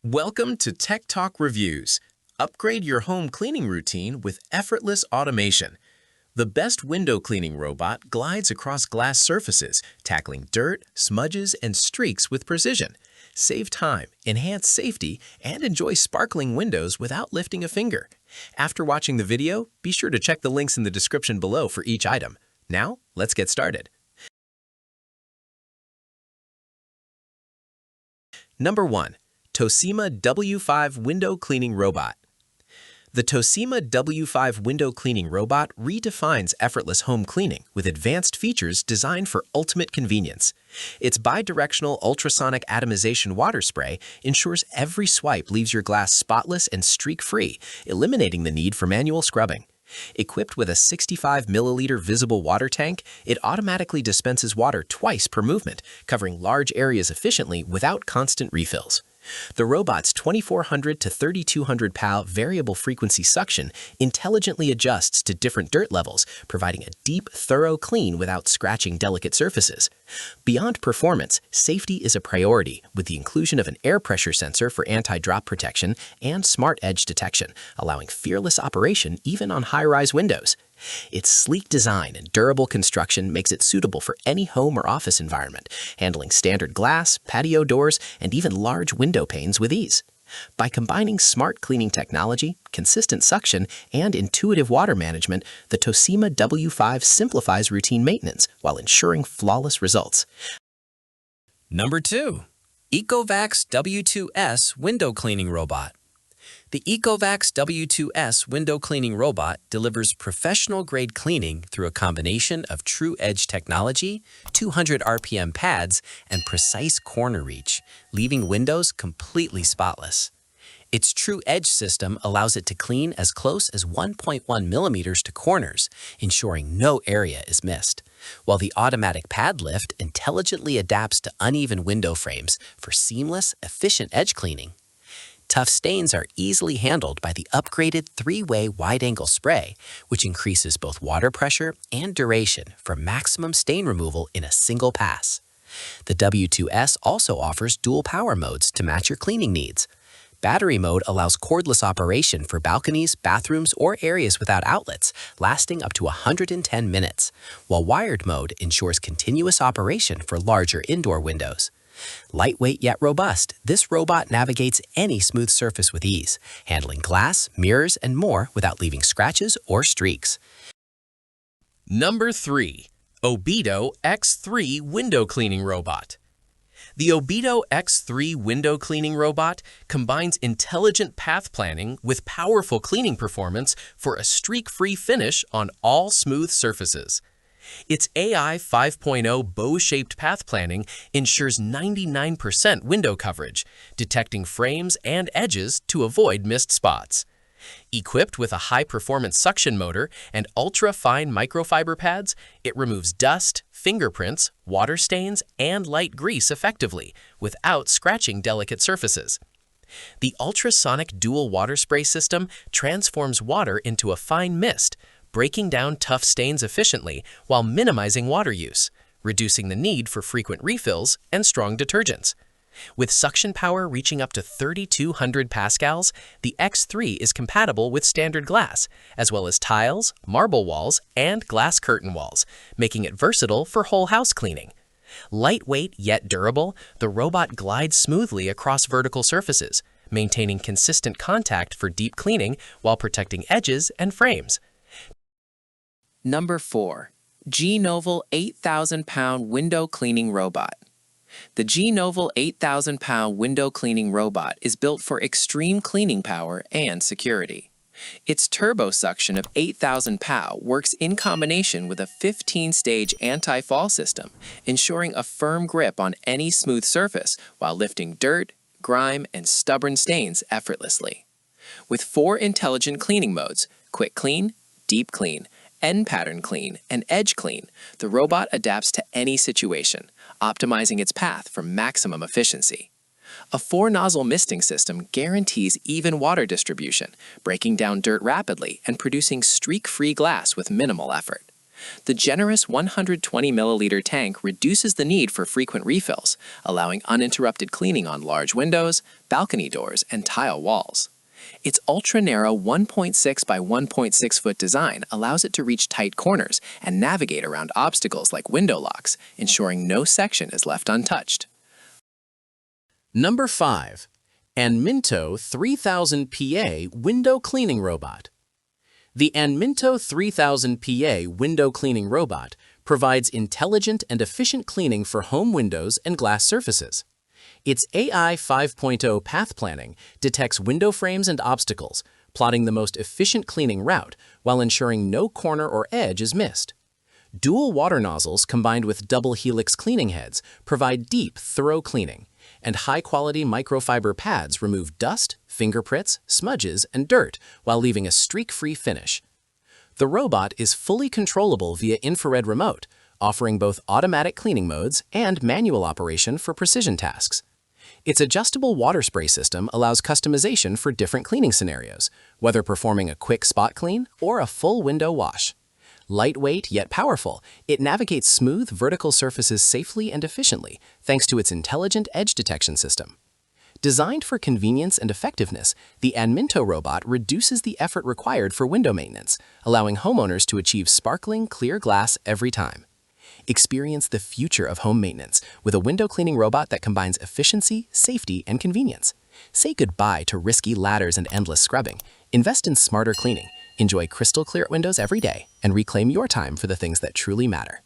Welcome to Tech Talk Reviews. Upgrade your home cleaning routine with effortless automation. The best window cleaning robot glides across glass surfaces, tackling dirt, smudges, and streaks with precision. Save time, enhance safety, and enjoy sparkling windows without lifting a finger. After watching the video, be sure to check the links in the description below for each item. Now, let's get started. Number 1. Tosima W5 Window Cleaning Robot. The Tosima W5 window cleaning robot redefines effortless home cleaning with advanced features designed for ultimate convenience. Its bidirectional ultrasonic atomization water spray ensures every swipe leaves your glass spotless and streak-free, eliminating the need for manual scrubbing. Equipped with a 65-milliliter visible water tank, it automatically dispenses water twice per movement, covering large areas efficiently without constant refills. The robot's 2400 to 3200 PAL variable frequency suction intelligently adjusts to different dirt levels, providing a deep, thorough clean without scratching delicate surfaces. Beyond performance, safety is a priority with the inclusion of an air pressure sensor for anti-drop protection and smart edge detection, allowing fearless operation even on high-rise windows. Its sleek design and durable construction makes it suitable for any home or office environment, handling standard glass, patio doors, and even large window panes with ease. By combining smart cleaning technology, consistent suction, and intuitive water management, the Tosima W5 simplifies routine maintenance while ensuring flawless results. Number 2. ECOVACS W2S Window Cleaning Robot. The ECOVACS W2S window cleaning robot delivers professional-grade cleaning through a combination of true edge technology, 200 RPM pads, and precise corner reach, leaving windows completely spotless. Its true edge system allows it to clean as close as 1.1 millimeters to corners, ensuring no area is missed, while the automatic pad lift intelligently adapts to uneven window frames for seamless, efficient edge cleaning. Tough stains are easily handled by the upgraded 3-way wide-angle spray, which increases both water pressure and duration for maximum stain removal in a single pass. The W2S also offers dual power modes to match your cleaning needs. Battery mode allows cordless operation for balconies, bathrooms, or areas without outlets, lasting up to 110 minutes, while wired mode ensures continuous operation for larger indoor windows. Lightweight yet robust, this robot navigates any smooth surface with ease, handling glass, mirrors, and more without leaving scratches or streaks. Number 3. Obito X3 Window Cleaning Robot. The Obito X3 window cleaning robot combines intelligent path planning with powerful cleaning performance for a streak-free finish on all smooth surfaces. Its AI 5.0 bow-shaped path planning ensures 99% window coverage, detecting frames and edges to avoid missed spots. Equipped with a high-performance suction motor and ultra-fine microfiber pads, it removes dust, fingerprints, water stains, and light grease effectively without scratching delicate surfaces. The ultrasonic dual water spray system transforms water into a fine mist, breaking down tough stains efficiently while minimizing water use, reducing the need for frequent refills and strong detergents. With suction power reaching up to 3,200 pascals, the X3 is compatible with standard glass, as well as tiles, marble walls, and glass curtain walls, making it versatile for whole house cleaning. Lightweight yet durable, the robot glides smoothly across vertical surfaces, maintaining consistent contact for deep cleaning while protecting edges and frames. Number 4. GNOVEL 8,000-pound window cleaning robot. The GNOVEL 8,000-pound window cleaning robot is built for extreme cleaning power and security. Its turbo suction of 8,000 POW works in combination with a 15-stage anti-fall system, ensuring a firm grip on any smooth surface while lifting dirt, grime, and stubborn stains effortlessly. With 4 intelligent cleaning modes, Quick Clean, Deep Clean, End Pattern Clean, and Edge Clean, the robot adapts to any situation, optimizing its path for maximum efficiency. A 4-nozzle misting system guarantees even water distribution, breaking down dirt rapidly and producing streak-free glass with minimal effort. The generous 120 milliliter tank reduces the need for frequent refills, allowing uninterrupted cleaning on large windows, balcony doors, and tile walls. Its ultra-narrow 1.6 by 1.6 foot design allows it to reach tight corners and navigate around obstacles like window locks, ensuring no section is left untouched. Number 5. Anminto 3000 PA Window Cleaning Robot. The Anminto 3000 PA window cleaning robot provides intelligent and efficient cleaning for home windows and glass surfaces. Its AI 5.0 path planning detects window frames and obstacles, plotting the most efficient cleaning route while ensuring no corner or edge is missed. Dual water nozzles combined with double helix cleaning heads provide deep, thorough cleaning, and high-quality microfiber pads remove dust, fingerprints, smudges, and dirt while leaving a streak-free finish. The robot is fully controllable via infrared remote, offering both automatic cleaning modes and manual operation for precision tasks. Its adjustable water spray system allows customization for different cleaning scenarios, whether performing a quick spot clean or a full window wash. Lightweight yet powerful, it navigates smooth vertical surfaces safely and efficiently thanks to its intelligent edge detection system. Designed for convenience and effectiveness, the Anminto robot reduces the effort required for window maintenance, allowing homeowners to achieve sparkling, clear glass every time. Experience the future of home maintenance with a window cleaning robot that combines efficiency, safety, and convenience. Say goodbye to risky ladders and endless scrubbing. Invest in smarter cleaning. Enjoy crystal clear windows every day and reclaim your time for the things that truly matter.